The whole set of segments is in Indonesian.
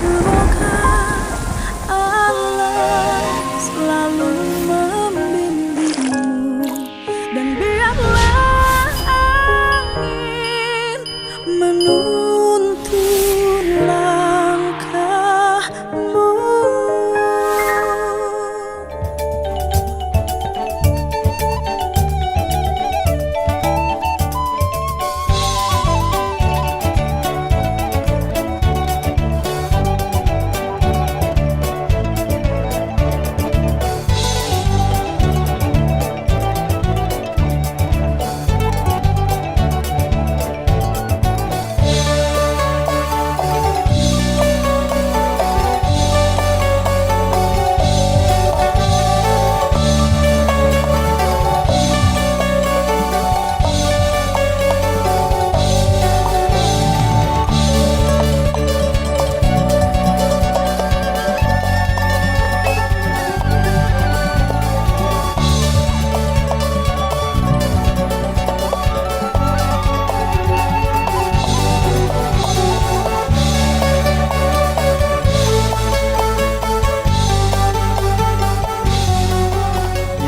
Semoga Allah selalu membimbingmu, dan biarlah angin menuntun langkahmu.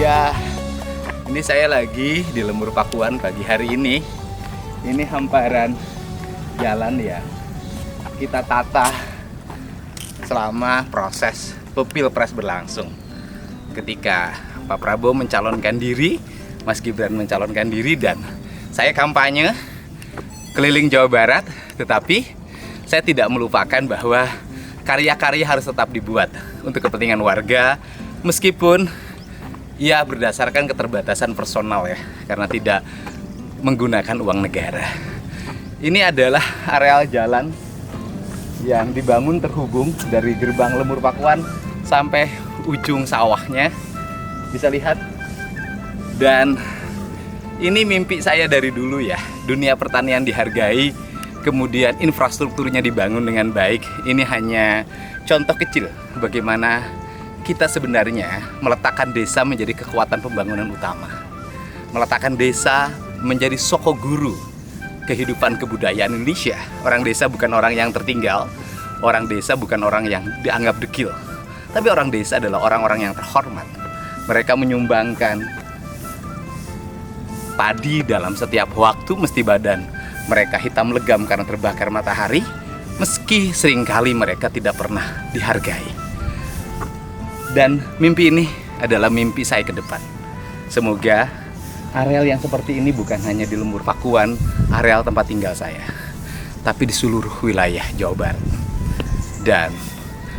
Ya, ini saya lagi di Lembur Pakuan pagi hari ini. Ini hamparan jalan ya. Kita tata selama proses Pilpres berlangsung. Ketika Pak Prabowo mencalonkan diri, Mas Gibran mencalonkan diri, dan saya kampanye keliling Jawa Barat. Tetapi saya tidak melupakan bahwa karya-karya harus tetap dibuat untuk kepentingan warga, meskipun ya berdasarkan keterbatasan personal ya, karena tidak menggunakan uang negara. Ini adalah areal jalan yang dibangun terhubung dari gerbang Lembur Pakuan sampai ujung sawahnya, bisa lihat. Dan ini mimpi saya dari dulu ya, dunia pertanian dihargai, kemudian infrastrukturnya dibangun dengan baik. Ini hanya contoh kecil bagaimana kita sebenarnya meletakkan desa menjadi kekuatan pembangunan utama. Meletakkan desa menjadi soko guru kehidupan kebudayaan Indonesia. Orang desa bukan orang yang tertinggal, orang desa bukan orang yang dianggap dekil, tapi orang desa adalah orang-orang yang terhormat. Mereka menyumbangkan padi dalam setiap waktu, mesti badan mereka hitam legam karena terbakar matahari, meski seringkali mereka tidak pernah dihargai. Dan mimpi ini adalah mimpi saya ke depan. Semoga areal yang seperti ini bukan hanya di Lembur Pakuan, areal tempat tinggal saya, tapi di seluruh wilayah Jawa Barat. Dan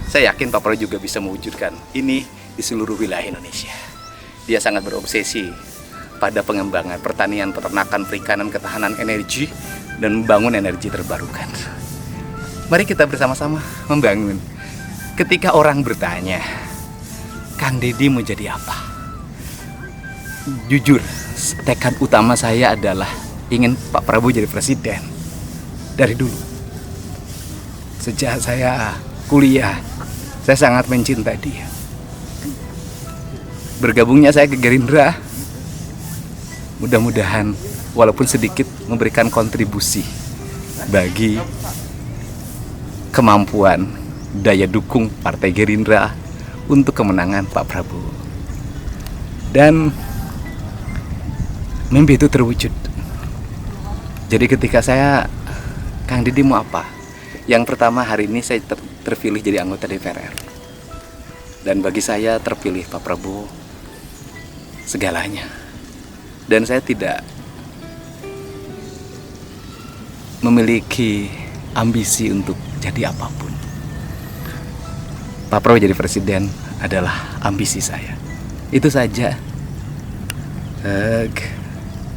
saya yakin Pak Prabowo juga bisa mewujudkan ini di seluruh wilayah Indonesia. Dia sangat berobsesi pada pengembangan pertanian, peternakan, perikanan, ketahanan energi, dan membangun energi terbarukan. Mari kita bersama-sama membangun. Ketika orang bertanya, Kang Deddy mau jadi apa? Jujur, tekad utama saya adalah ingin Pak Prabowo jadi presiden. Dari dulu. Sejak saya kuliah, saya sangat mencintai dia. Bergabungnya saya ke Gerindra, mudah-mudahan walaupun sedikit memberikan kontribusi bagi kemampuan daya dukung Partai Gerindra untuk kemenangan Pak Prabowo. Dan mimpi itu terwujud. Jadi ketika saya, Kang Deddy mau apa? Yang pertama, hari ini saya terpilih jadi anggota DPR. Dan bagi saya terpilih Pak Prabowo segalanya. Dan saya tidak memiliki ambisi untuk jadi apapun. Pak Prabowo jadi presiden adalah ambisi saya. Itu saja.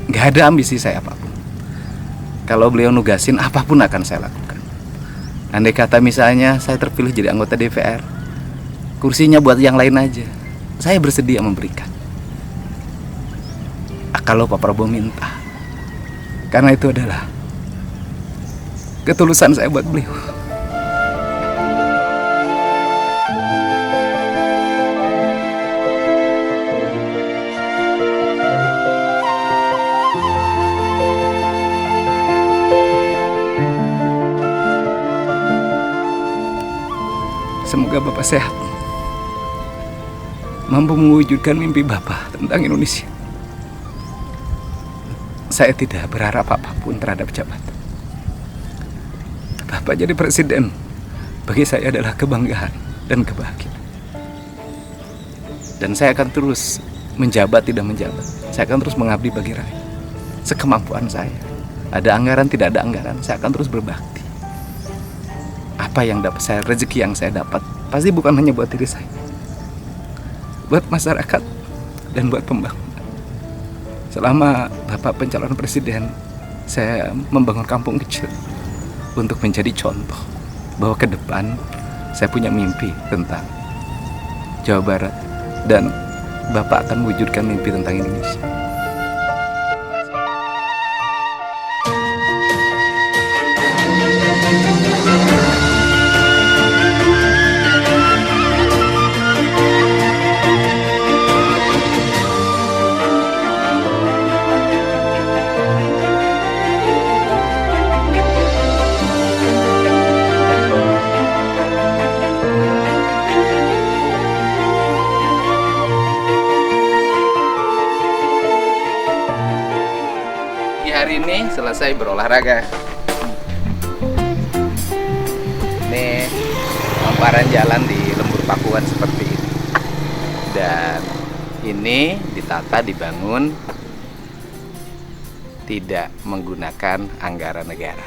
Gak ada ambisi saya apapun. Kalau beliau nugasin, apapun akan saya lakukan. Andai kata misalnya saya terpilih jadi anggota DPR, kursinya buat yang lain aja, saya bersedia memberikan. Kalau Pak Prabowo minta. Karena itu adalah ketulusan saya buat beliau. Semoga Bapak sehat, mampu mewujudkan mimpi Bapak tentang Indonesia. Saya tidak berharap apapun terhadap jabatan. Bapak jadi presiden bagi saya adalah kebanggaan dan kebahagiaan. Dan saya akan terus menjabat tidak menjabat. Saya akan terus mengabdi bagi rakyat sekemampuan saya. Ada anggaran tidak ada anggaran, saya akan terus berbakti. Apa yang dapat saya, rezeki yang saya dapat pasti bukan hanya buat diri saya, buat masyarakat dan buat pembangunan. Selama Bapak pencalon presiden, saya membangun kampung kecil untuk menjadi contoh bahwa ke depan saya punya mimpi tentang Jawa Barat dan Bapak akan mewujudkan mimpi tentang Indonesia. Hari ini selesai berolahraga. Ini hamparan jalan di lembur Pakuan seperti ini. Dan ini ditata dibangun tidak menggunakan anggaran negara.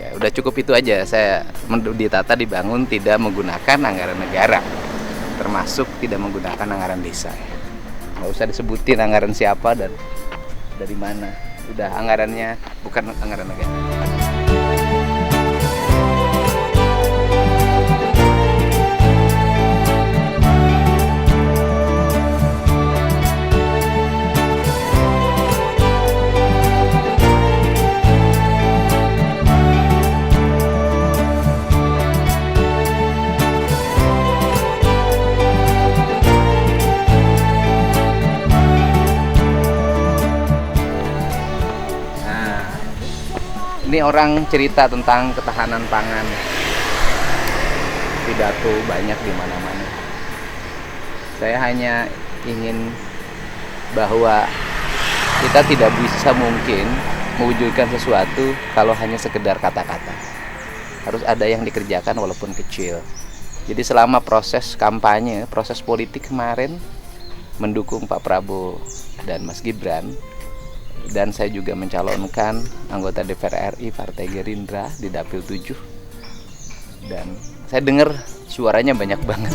Ya, udah cukup itu aja. Saya ditata dibangun tidak menggunakan anggaran negara, termasuk tidak menggunakan anggaran desa. Nggak usah disebutin anggaran siapa dan dari mana. Udah anggarannya bukan anggaran negara. Ini orang cerita tentang ketahanan pangan. Pidato banyak di mana-mana. Saya hanya ingin bahwa kita tidak bisa mungkin mewujudkan sesuatu kalau hanya sekedar kata-kata. Harus ada yang dikerjakan walaupun kecil. Jadi selama proses kampanye, proses politik kemarin mendukung Pak Prabowo dan Mas Gibran, dan saya juga mencalonkan anggota DPR RI Partai Gerindra di Dapil 7. Dan saya dengar suaranya banyak banget.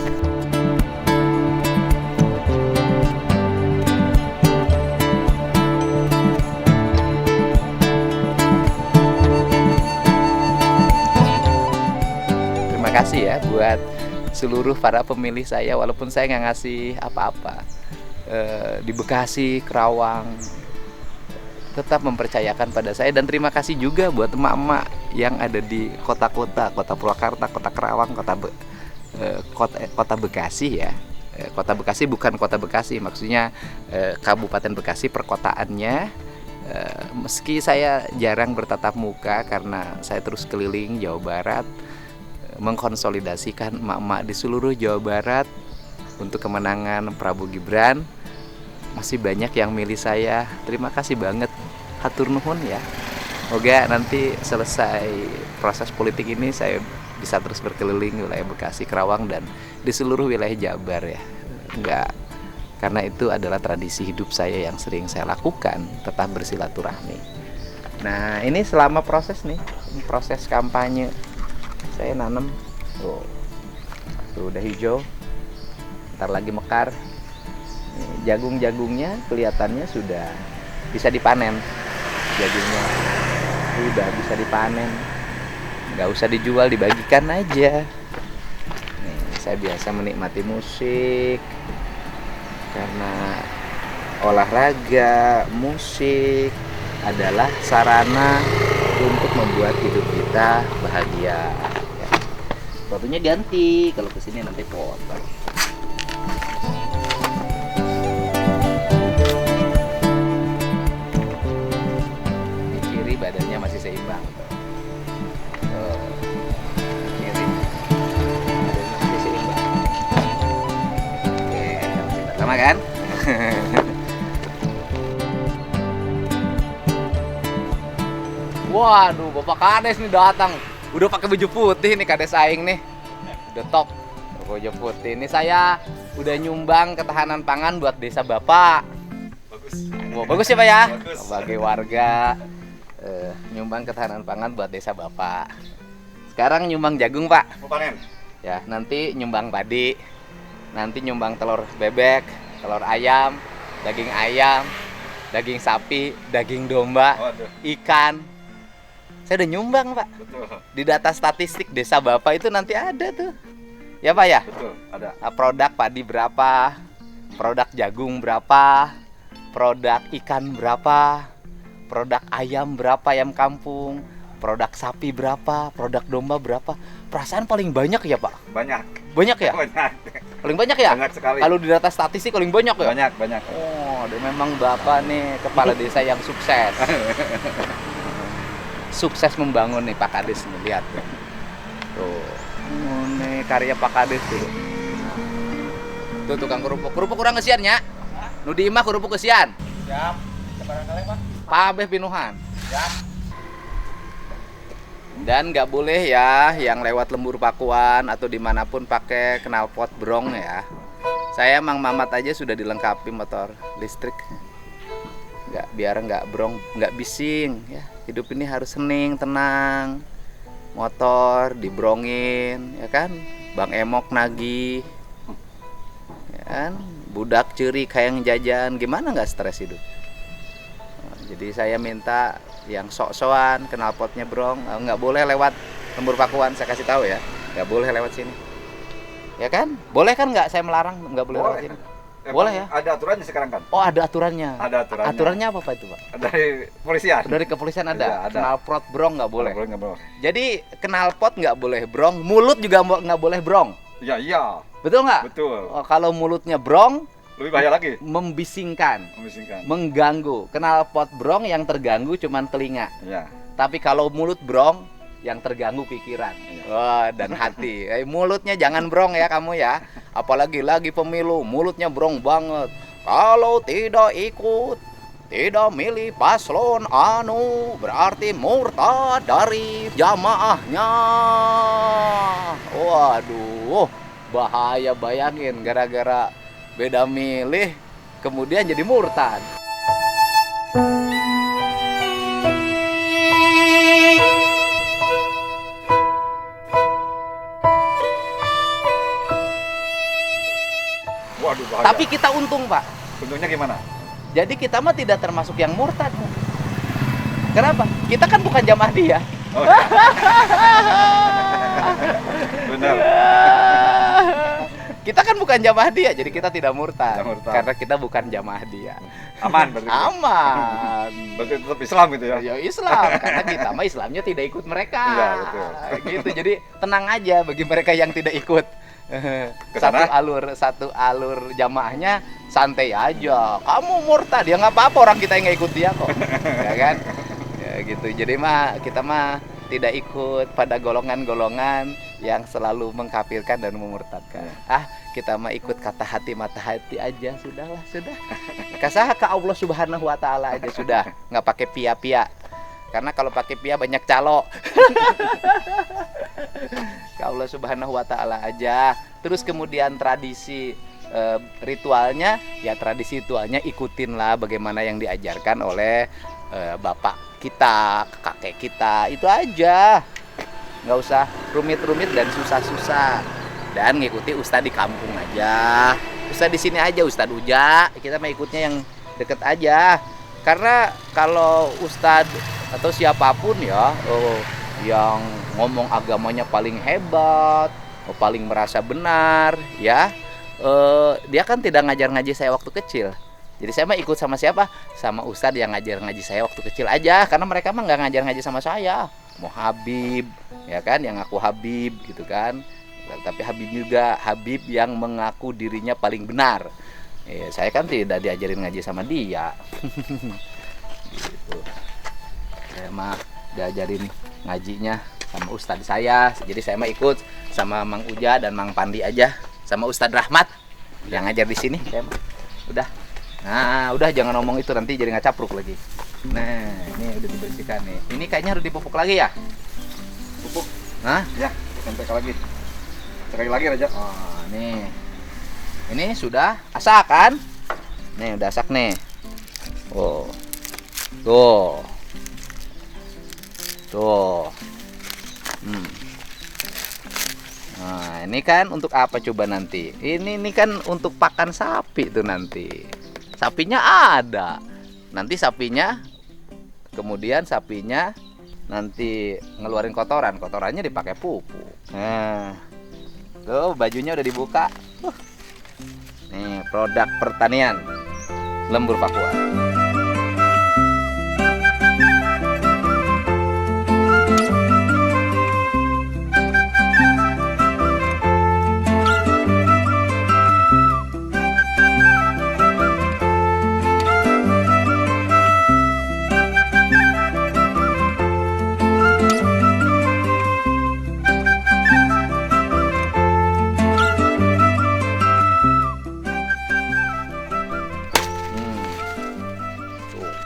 Terima kasih ya buat seluruh para pemilih saya, walaupun saya nggak ngasih apa-apa. Di Bekasi, Kerawang, tetap mempercayakan pada saya. Dan terima kasih juga buat emak-emak yang ada di kota-kota, Kota Purwakarta, Kota Kerawang, Kota Bekasi ya. Kota Bekasi bukan Kota Bekasi, maksudnya Kabupaten Bekasi perkotaannya. Meski saya jarang bertatap muka karena saya terus keliling Jawa Barat, mengkonsolidasikan emak-emak di seluruh Jawa Barat untuk kemenangan Prabowo Gibran. Masih banyak yang milih saya. Terima kasih banget, hatur nuhun ya. Semoga nanti selesai proses politik ini saya bisa terus berkeliling wilayah Bekasi, Kerawang, dan di seluruh wilayah Jabar ya. Karena itu adalah tradisi hidup saya yang sering saya lakukan, tetap bersilaturahmi. Nah, ini selama proses nih, proses kampanye, saya nanam tuh udah hijau, ntar lagi mekar. Jagung-jagungnya kelihatannya sudah bisa dipanen. Jagungnya sudah bisa dipanen, nggak usah dijual, dibagikan aja. Nih, saya biasa menikmati musik karena olahraga, musik adalah sarana untuk membuat hidup kita bahagia. Ya. Fotonya ganti, kalau kesini nanti foto. Badannya masih seimbang. Kiri. sama kan? Waduh, Bapak Kades nih datang. Udah pakai baju putih nih Kades Aing nih. Udah top. Baju putih. Ini saya udah nyumbang ketahanan pangan buat desa Bapak. Bagus. Wah, bagus ya Pak ya? Bagus. Sebagai warga nyumbang ketahanan pangan buat desa Bapak. Sekarang nyumbang jagung Pak. Mau panen? Ya, nanti nyumbang padi. Nanti nyumbang telur bebek, telur ayam, daging sapi, daging domba, Waduh. ikan. Saya udah nyumbang Pak. Betul. Di data statistik desa Bapak itu nanti ada tuh. Ya Pak ya? Betul, ada. Nah, produk padi berapa, produk jagung berapa, produk ikan berapa, produk ayam berapa, ayam kampung, produk sapi berapa, produk domba berapa. Perasaan paling banyak ya Pak? Banyak. Banyak ya? Banyak. Paling banyak ya? Banyak sekali. Kalau di data statistik paling banyak ya? Banyak, banyak. Oh, dia memang Bapak nih kepala desa yang sukses. Sukses membangun nih Pak Kades nih, lihat. Tuh. Nih karya Pak Kades tuh. Tuh tukang kerupuk. Kerupuk kurang kesian ya? Nu di imah kerupuk kesian. Siap. Sebarang kali, Pak. Pak Abeh Pinuhan. Siap. Dan nggak boleh ya yang lewat lembur pakuan atau dimanapun pakai knalpot brong ya. Saya Mang Mamat aja sudah dilengkapi motor listrik. Biar nggak brong, nggak bising ya. Hidup ini harus hening, tenang. Motor dibrongin ya kan. Bang Emok nagih. Ya kan? Budak curi kayak yang jajan, gimana nggak stres hidup? Nah, jadi saya minta yang sok-sokan knalpotnya brong, nggak boleh lewat lembur pakuan, saya kasih tahu ya, nggak boleh lewat sini, ya kan? Boleh kan nggak? Saya melarang nggak boleh lewat sini. Boleh ya? Ada aturannya sekarang kan? Oh ada aturannya. Ada aturannya. Aturannya apa Pak itu Pak? Dari polisian. Dari kepolisian ada. Iya, ada. Knalpot brong nggak boleh. Nggak boleh. Jadi knalpot nggak boleh brong, mulut juga nggak boleh brong. Iya, iya. Betul nggak? Betul. Oh, kalau mulutnya brong, Lebih bahaya lagi. membisingkan, Memisingkan. mengganggu. Knalpot brong yang terganggu cuman telinga. Iya. Tapi kalau mulut brong, yang terganggu pikiran. Iya. Wah, dan hati. Mulutnya jangan brong ya kamu ya. Apalagi lagi pemilu, mulutnya brong banget. Kalau tidak ikut, tidak milih paslon anu, berarti murtad dari jamaahnya. Waduh, bahaya, bayangin gara-gara beda milih kemudian jadi murtad. Waduh, bahaya. Tapi kita untung Pak. Untungnya gimana? Jadi kita mah tidak termasuk yang murtad. Kenapa? Kita kan bukan jamaah dia. Oh, iya. Benar. Kita kan bukan jamaah dia, jadi kita tidak murtad. Tidak murtad. Karena kita bukan jamaah dia. Aman berarti. Aman. Berarti tetap Islam gitu ya. Ya Islam, karena kita mah Islamnya tidak ikut mereka. Iya, betul. Gitu. Jadi tenang aja bagi mereka yang tidak ikut. Kesana? Satu alur jamaahnya santai aja. Kamu murtad ya nggak apa-apa, orang kita yang nggak ikut dia kok. Ya kan? Ya gitu. Jadi mah kita mah tidak ikut pada golongan-golongan yang selalu mengkafirkan dan memurtadkan. Kita mah ikut kata hati mata hati aja, sudahlah, sudah. Kasah ke Allah Subhanahu wa taala aja sudah, nggak pakai pia-pia. Karena kalau pakai pia banyak calo. Ke Allah Subhanahu wa taala aja. Terus kemudian tradisi ritualnya, ya tradisi ritualnya ikutinlah bagaimana yang diajarkan oleh bapak kita, kakek kita, itu aja. Nggak usah rumit-rumit dan susah-susah. Dan ngikuti ustadz di kampung aja. Ustadz di sini aja, Ustadz Uja. Kita mah ikutnya yang deket aja. Karena kalau ustadz atau siapapun ya, yang ngomong agamanya paling hebat, paling merasa benar, ya, dia kan tidak ngajar ngaji saya waktu kecil. Jadi saya mah ikut sama siapa? Sama ustadz yang ngajar ngaji saya waktu kecil aja. Karena mereka mah nggak ngajar ngaji sama saya. Mau Habib, ya kan, yang ngaku Habib gitu kan. Tapi Habib juga Habib yang mengaku dirinya paling benar. Ya, saya kan tidak diajarin ngaji sama dia. Gitu. Saya mah diajarin ngajinya sama ustadz saya. Jadi saya mah ikut sama Mang Uja dan Mang Pandi aja, sama Ustadz Rahmat yang ngajar di sini. Udah. Nah, udah jangan ngomong itu nanti jadi nggak capruk lagi. Nah, ini udah dibersihkan nih. Ini kayaknya harus dipupuk lagi ya? Pupuk. Hah? Ya, sampai lagi. Sekali lagi Raja. Oh, nih. Ini sudah asak kan? Nih, udah asak nih. Oh. Tuh. Tuh. Nah, ini kan untuk apa coba nanti? Ini kan untuk pakan sapi tuh nanti. Sapinya ada. Nanti sapinya, kemudian sapinya nanti ngeluarin kotoran. Kotorannya dipakai pupuk. Nah, tuh bajunya udah dibuka. Nih, produk pertanian lembur Pakuan.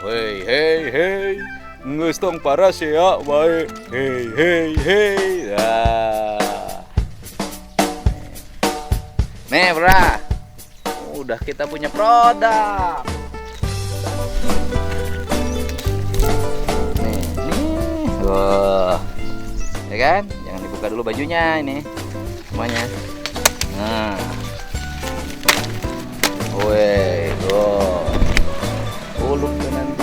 Hei hei hei, geus tong paras ya, bae. Hei hei hei. Nah. Nih, Bra. Udah kita punya produk. Nih. Wah. Ya kan? Jangan dibuka dulu bajunya ini. Semuanya. Nah. Woi, tuh. Uluk tuh nanti.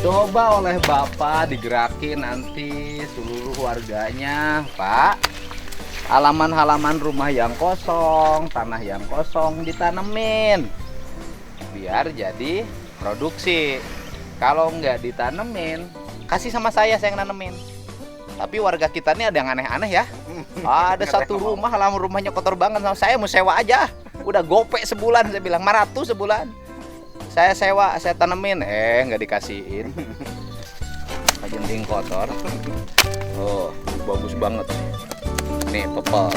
Coba oleh Bapak digerakin nanti seluruh warganya, Pak. Halaman-halaman rumah yang kosong, tanah yang kosong ditanemin. Biar jadi produksi. Kalau nggak ditanemin, kasih sama saya yang nanemin. Tapi warga kita ini ada yang aneh-aneh ya. Ada satu rumah, halaman rumahnya kotor banget. Saya mau sewa aja. Udah gopek sebulan, saya bilang 500 sebulan. Saya sewa, saya tanemin, nggak dikasihin. Jenting kotor. Oh, bagus banget. Nih, pepel.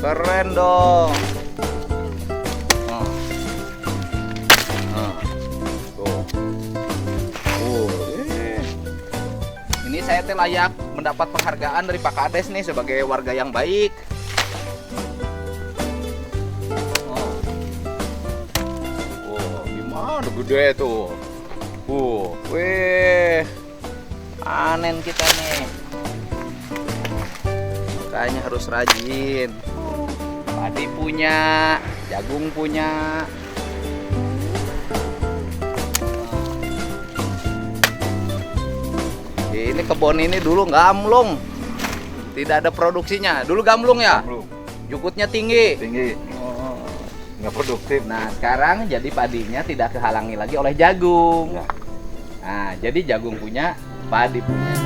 Keren dong. Ini saya teh layak mendapat penghargaan dari Pak Kades nih sebagai warga yang baik. Gede tuh. Wih. Panen kita nih. Makanya harus rajin. Padi punya, jagung punya. Ini kebun ini dulu gamlung. Tidak ada produksinya. Dulu gamlung ya? Gamlung. Jukutnya tinggi. Tinggi. Nggak produktif. Nah, sekarang jadi padinya tidak kehalangi lagi oleh jagung. Ya. Nah, jadi jagung punya, padi punya.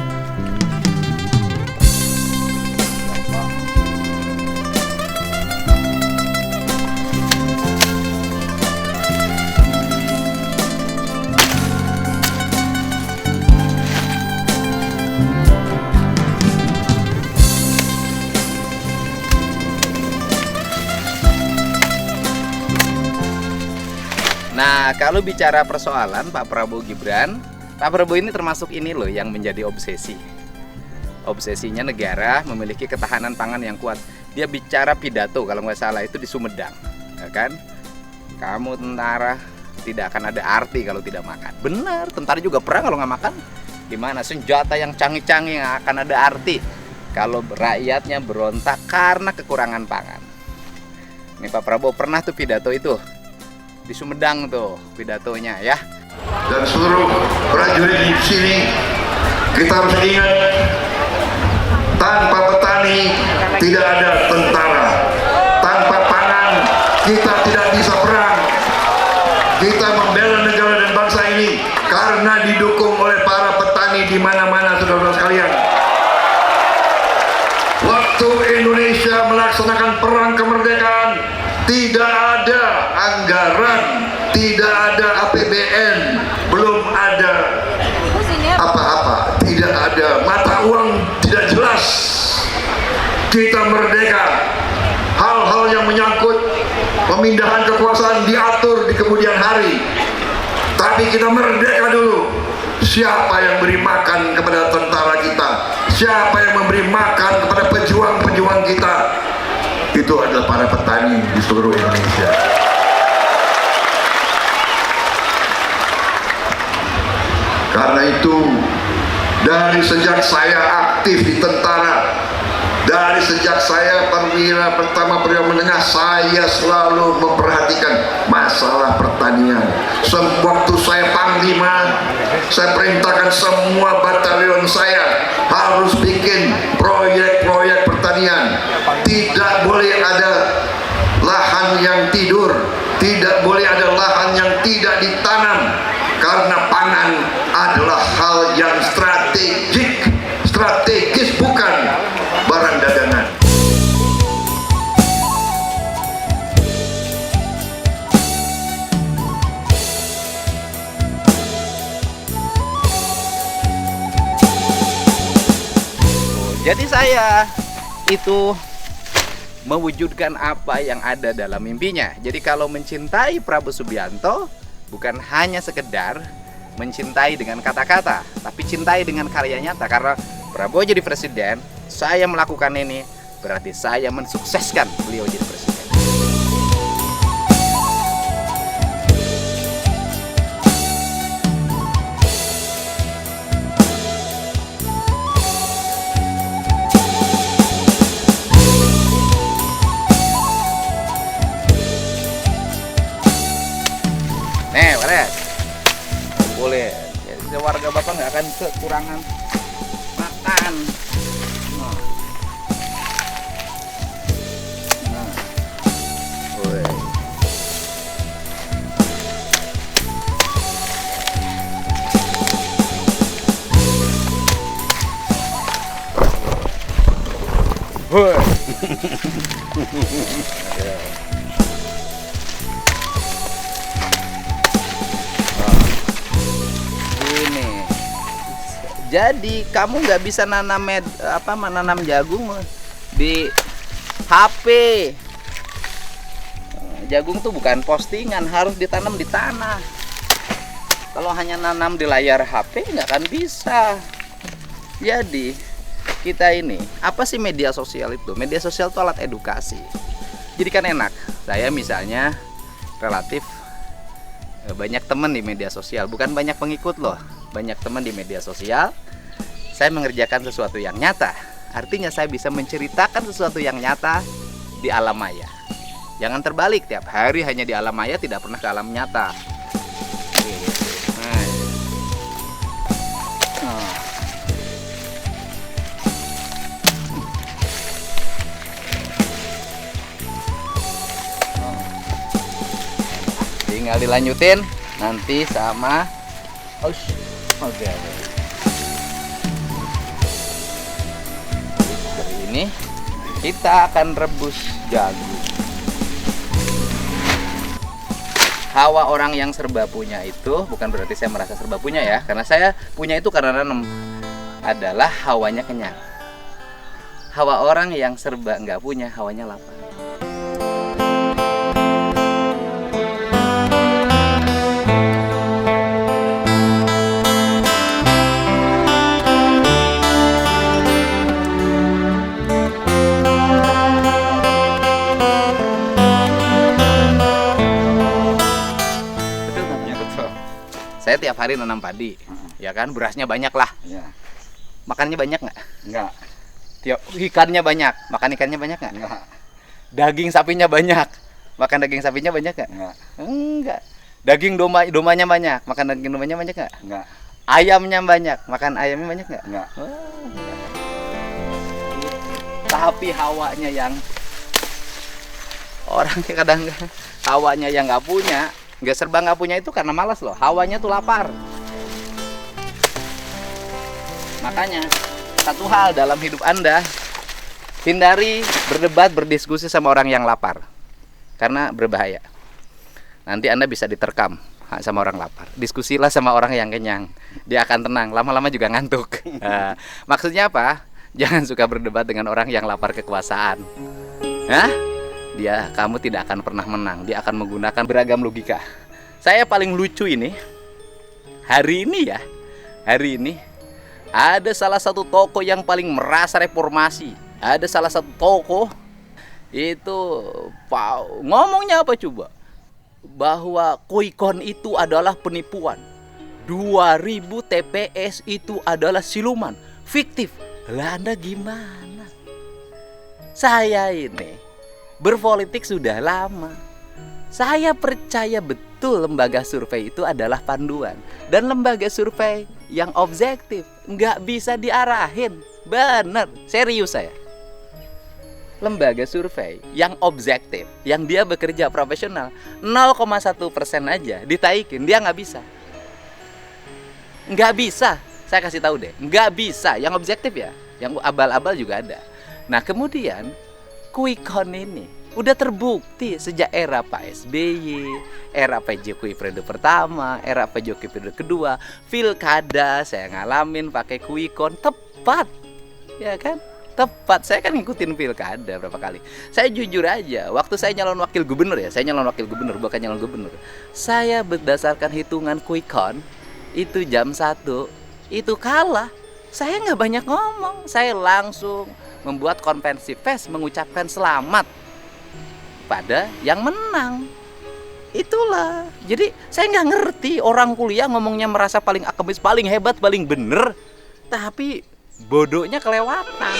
Nah, kalau bicara persoalan Pak Prabowo Gibran, Pak Prabowo ini termasuk ini loh yang menjadi obsesi. Obsesinya negara memiliki ketahanan pangan yang kuat. Dia bicara pidato kalau nggak salah itu di Sumedang, ya kan? Kamu tentara tidak akan ada arti kalau tidak makan. Benar, tentara juga perang kalau nggak makan. Gimana senjata yang canggih-canggih yang akan ada arti kalau rakyatnya berontak karena kekurangan pangan. Nih Pak Prabowo pernah tuh pidato itu. Di Sumedang tuh pidatonya ya. Dan seluruh prajurit di sini kita harus ingat, tanpa petani tidak ada tentara, tanpa pangan kita tidak kita merdeka. Hal-hal yang menyangkut pemindahan kekuasaan diatur di kemudian hari. Tapi kita merdeka dulu. Siapa yang beri makan kepada tentara kita? Siapa yang memberi makan kepada pejuang-pejuang kita? Itu adalah para petani di seluruh Indonesia. Karena itu, dari sejak saya aktif di tentara, dari sejak saya perwira menengah, saya selalu memperhatikan masalah pertanian. Waktu saya panglima, saya perintahkan semua batalion saya harus bikin proyek-proyek pertanian. Tidak boleh ada lahan yang tidur, tidak boleh ada lahan yang tidak ditanam, karena pangan adalah hal yang strategis, bukan barang dagangan. Jadi saya itu mewujudkan apa yang ada dalam mimpinya. Jadi kalau mencintai Prabowo Subianto bukan hanya sekedar mencintai dengan kata-kata, tapi cintai dengan karya nyata. Karena Prabowo jadi presiden, saya melakukan ini, berarti saya mensukseskan beliau jadi presiden. Nih, Wares, boleh. Jadi warga Bapak nggak akan kekurangan makan. Boleh. Jadi kamu nggak bisa menanam jagung di HP. Jagung tuh bukan postingan, harus ditanam di tanah. Kalau hanya nanam di layar HP nggak akan bisa. Jadi kita ini, apa sih media sosial itu? Media sosial itu alat edukasi. Jadi kan enak. Saya misalnya relatif banyak teman di media sosial, bukan banyak pengikut loh, banyak teman di media sosial. Saya mengerjakan sesuatu yang nyata, artinya saya bisa menceritakan sesuatu yang nyata di alam maya. Jangan terbalik, tiap hari hanya di alam maya, tidak pernah ke alam nyata. Tinggal dilanjutin nanti sama oke. Dari ini kita akan rebus jagung. Hawa orang yang serba punya itu bukan berarti saya merasa serba punya ya, karena saya punya itu karena nanam, adalah hawanya kenyang. Hawa orang yang serba nggak punya, hawanya lapar. Saya tiap hari nanam padi, ya kan, berasnya banyak lah. Ya. Makannya banyak nggak? Enggak. Tiap ikannya banyak, makan ikannya banyak nggak? Enggak. Daging sapinya banyak, makan daging sapinya banyak nggak? Enggak. Enggak. Daging domanya banyak, makan daging domanya banyak nggak? Enggak. Ayamnya banyak, makan ayamnya banyak nggak? Enggak. Enggak. Tapi hawanya yang orang kadang hawanya yang nggak punya. Nggak serba nggak punya itu karena malas loh, hawanya tuh lapar. Makanya satu hal dalam hidup Anda, hindari berdebat, berdiskusi sama orang yang lapar, karena berbahaya. Nanti Anda bisa diterkam sama orang lapar. Diskusilah sama orang yang kenyang, dia akan tenang, lama-lama juga ngantuk. Maksudnya apa? Jangan suka berdebat dengan orang yang lapar kekuasaan. Hah? Kamu tidak akan pernah menang. Dia akan menggunakan beragam logika. Saya paling lucu ini, hari ini ada salah satu tokoh yang paling merasa reformasi. Ada salah satu tokoh itu ngomongnya apa coba? Bahwa Quick-Count itu adalah penipuan. 2000 TPS itu adalah siluman, fiktif. Lah Anda gimana? Saya ini berpolitik sudah lama. Saya percaya betul lembaga survei itu adalah panduan. Dan lembaga survei yang objektif, nggak bisa diarahin. Bener, serius saya. Lembaga survei yang objektif, yang dia bekerja profesional, 0,1% aja ditaikin, dia nggak bisa. Nggak bisa, saya kasih tahu deh, nggak bisa. Yang objektif ya, yang abal-abal juga ada. Nah kemudian Quick-Count ini udah terbukti sejak era Pak SBY, era Pak Jokowi periode pertama, era Pak Jokowi periode kedua, pilkada saya ngalamin pakai Quick-Count tepat, ya kan? Tepat, saya kan ngikutin pilkada berapa kali. Saya jujur aja, waktu saya nyalon wakil gubernur ya, saya nyalon wakil gubernur bukan nyalon gubernur. Saya berdasarkan hitungan Quick-Count itu jam 1 itu kalah. Saya nggak banyak ngomong, saya langsung membuat konferensi pers mengucapkan selamat pada yang menang. Itulah. Jadi saya nggak ngerti orang kuliah ngomongnya merasa paling akademis, paling hebat, paling bener, tapi bodohnya kelewatan.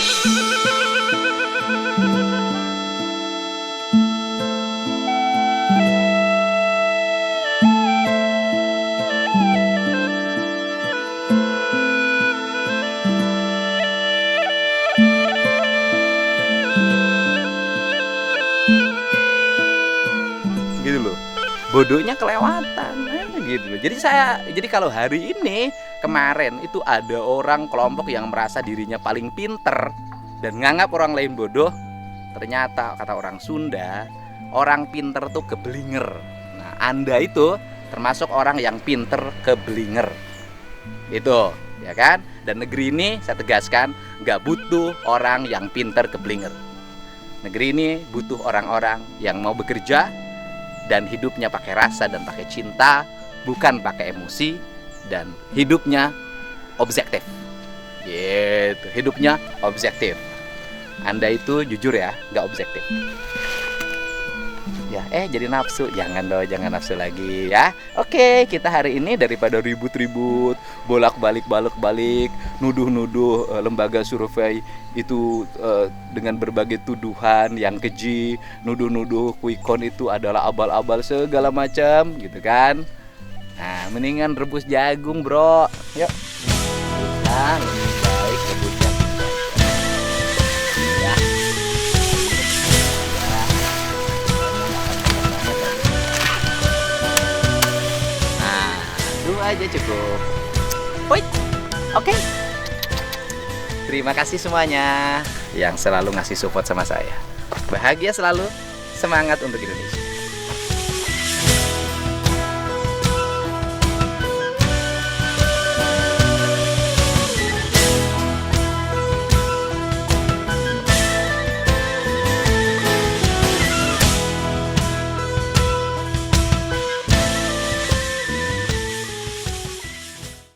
Gitu loh, bodohnya kelewatan gitu loh. Jadi kalau hari ini, kemarin itu ada orang kelompok yang merasa dirinya paling pinter dan nganggap orang lain bodoh. Ternyata kata orang Sunda, orang pinter tuh keblinger. Nah Anda itu termasuk orang yang pinter keblinger, itu ya kan. Dan negeri ini saya tegaskan nggak butuh orang yang pinter keblinger. Negeri ini butuh orang-orang yang mau bekerja dan hidupnya pakai rasa dan pakai cinta, bukan pakai emosi, dan hidupnya objektif. Gitu, hidupnya objektif. Anda itu jujur ya, nggak objektif. Ya, jadi nafsu. Jangan dong, jangan nafsu lagi ya. Oke, kita hari ini daripada ribut-ribut, bolak-balik, nuduh-nuduh lembaga survei itu dengan berbagai tuduhan yang keji, nuduh-nuduh Quick-Count itu adalah abal-abal segala macam, gitu kan. Nah, mendingan rebus jagung, bro. Yuk. Nah, lebih baik rebus jagung. Ya. Nah, itu aja cukup. Woi. Oke. Terima kasih semuanya yang selalu ngasih support sama saya. Bahagia selalu, semangat untuk Indonesia.